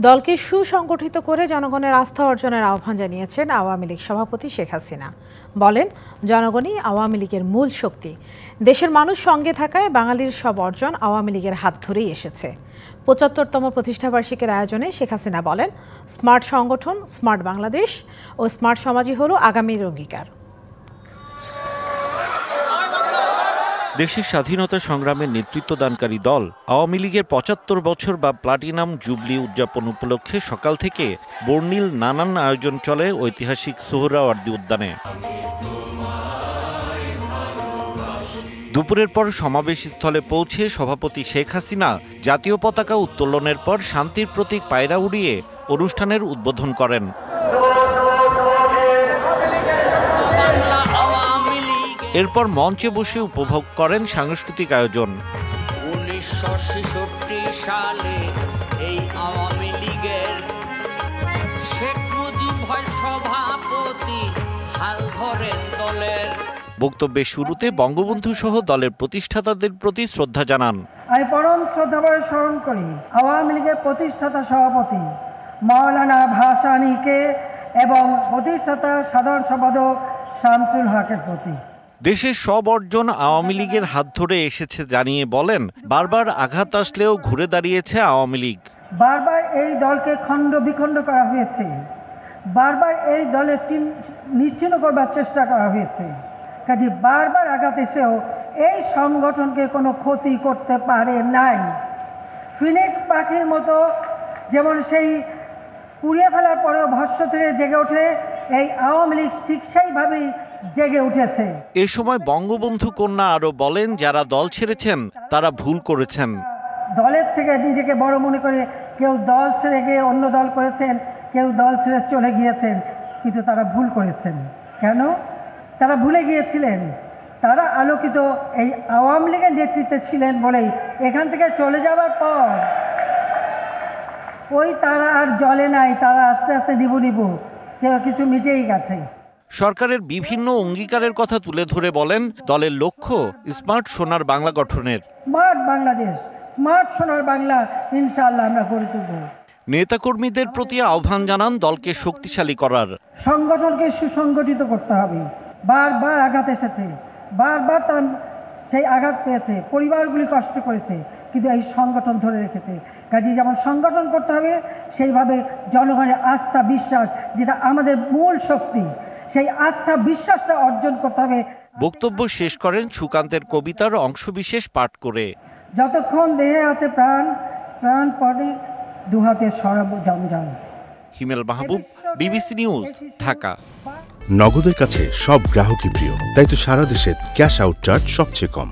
দলকে সুসংগঠিত করে জনগণের আস্থা অর্জনের আহ্বান জানিয়েছেন আওয়ামী লীগ সভাপতি শেখ হাসিনা। বলেন, জনগণই আওয়ামী লীগের মূল শক্তি। দেশের মানুষ সঙ্গে থাকায় বাঙালির সব অর্জন আওয়ামী লীগের হাত ধরেই এসেছে। ৭৫তম প্রতিষ্ঠাবার্ষিকীর আয়োজনে শেখ হাসিনা বলেন, স্মার্ট সংগঠন, স্মার্ট বাংলাদেশ ও স্মার্ট সমাজই হলো আগামীর অঙ্গীকার। দেশের স্বাধীনতা সংগ্রামের নেতৃত্বদানকারী দল আওয়ামী লীগের ৭৫ বছর বা প্লাটিনাম জুবলি উদযাপন উপলক্ষে সকাল থেকে বর্ণিল নানান আয়োজন চলে ঐতিহাসিক সোহরাওয়ার্দী উদ্যানে। দুপুরের পর সমাবেশস্থলে পৌঁছে সভাপতি শেখ হাসিনা জাতীয় পতাকা উত্তোলনের পর শান্তির প্রতীক পায়রা উড়িয়ে অনুষ্ঠানের উদ্বোধন করেন। এরপর মঞ্চে বসে উপভোগ করেন সাংস্কৃতিক আয়োজন। ১৯৬৬ সালে এই আওয়ামী লীগের শেখ মুজিব হয় সভাপতি, হাল ধরেন দলের। বক্তব্যের শুরুতে বঙ্গবন্ধু সহ দলের প্রতিষ্ঠাতাদের প্রতি শ্রদ্ধা জানান। আমি পরম শ্রদ্ধাভরে স্মরণ করি আওয়ামী লীগের প্রতিষ্ঠাতা সভাপতি মাওলানা ভাসানীকে এবং প্রতিষ্ঠাতা সাধারণ সম্পাদক শামসুল হকের প্রতি। দেশের সব অর্জন আওয়ামী লীগের হাত ধরে এসেছে জানিয়ে বলেন, বারবার আঘাত আসলেও ঘুরে দাঁড়িয়েছে আওয়ামী লীগ। বারবার এই দলকে খণ্ড বিখণ্ড করা হয়েছে, বারবার এই দলের নিশ্চিহ্ন করবার চেষ্টা করা হয়েছে। কাজে বারবার আঘাত এসেও এই সংগঠনকে কোনো ক্ষতি করতে পারে নাই। ফিনিক্স পাখির মতো যেমন সেই পুড়িয়ে ফেলার পরেও ভস্ম থেকে জেগে ওঠে, এই আওয়ামী লীগ ঠিক সেইভাবেই জেগে উঠেছে। এ সময় বঙ্গবন্ধু কন্যা আরো বলেন, যারা দল ছেড়েছেন তারা ভুল করেছেন। দলের থেকে নিজেকে বড় মনে করে কেউ দল ছেড়ে গিয়ে অন্য দল করেছেন, কেউ দল ছেড়ে চলে গিয়েছেন, কিন্তু তারা ভুল করেছেন। কেন তারা ভুলে গিয়েছিলেন? তারা আলোকিত এই আওয়ামী লীগের নেতৃত্বে ছিলেন বলেই এখান থেকে চলে যাওয়ার পর ওই তারা আর জ্বলে নাই, তারা আস্তে আস্তে নিবু কেউ কিছু মিটেই গেছে। সরকারের বিভিন্ন অঙ্গীকারের কথা তুলে ধরে বলেন, দলের লক্ষ্য স্মার্ট সোনার বাংলা গঠনের। স্মার্ট বাংলাদেশ, স্মার্ট সোনার বাংলা ইনশাআল্লাহ আমরা গড়ে তুলব। নেতাকর্মীদের প্রতি আহ্বান জানান দলকে শক্তিশালী করার। সংগঠনকে সুসংগঠিত করতে হবে। বারবার আঘাত এসেছে, বারবার তারা সেই আঘাত পেয়েছে, পরিবারগুলি কষ্ট করেছে, কিন্তু এই সংগঠন ধরে রেখেছে। কাজে যেমন সংগঠন করতে হবে, সেইভাবে জনগণের আস্থা বিশ্বাস, যেটা আমাদের মূল শক্তি, সেই আস্থা বিশ্বাসটা অর্জন করতে হবে। বক্তব্য শেষ করেন সুকান্তের কবিতার অংশবিশেষ পাঠ করে। যতক্ষণ দেহে আছে প্রাণ, প্রাণ পড়ে দুহাতে সরব জমজম। হিমেল মাহবুব, বিবিসি নিউজ, ঢাকা। নগদের কাছে সব গ্রাহকই প্রিয়, তাই তো সারা দেশে ক্যাশ আউট চার্জ সবচেয়ে কম।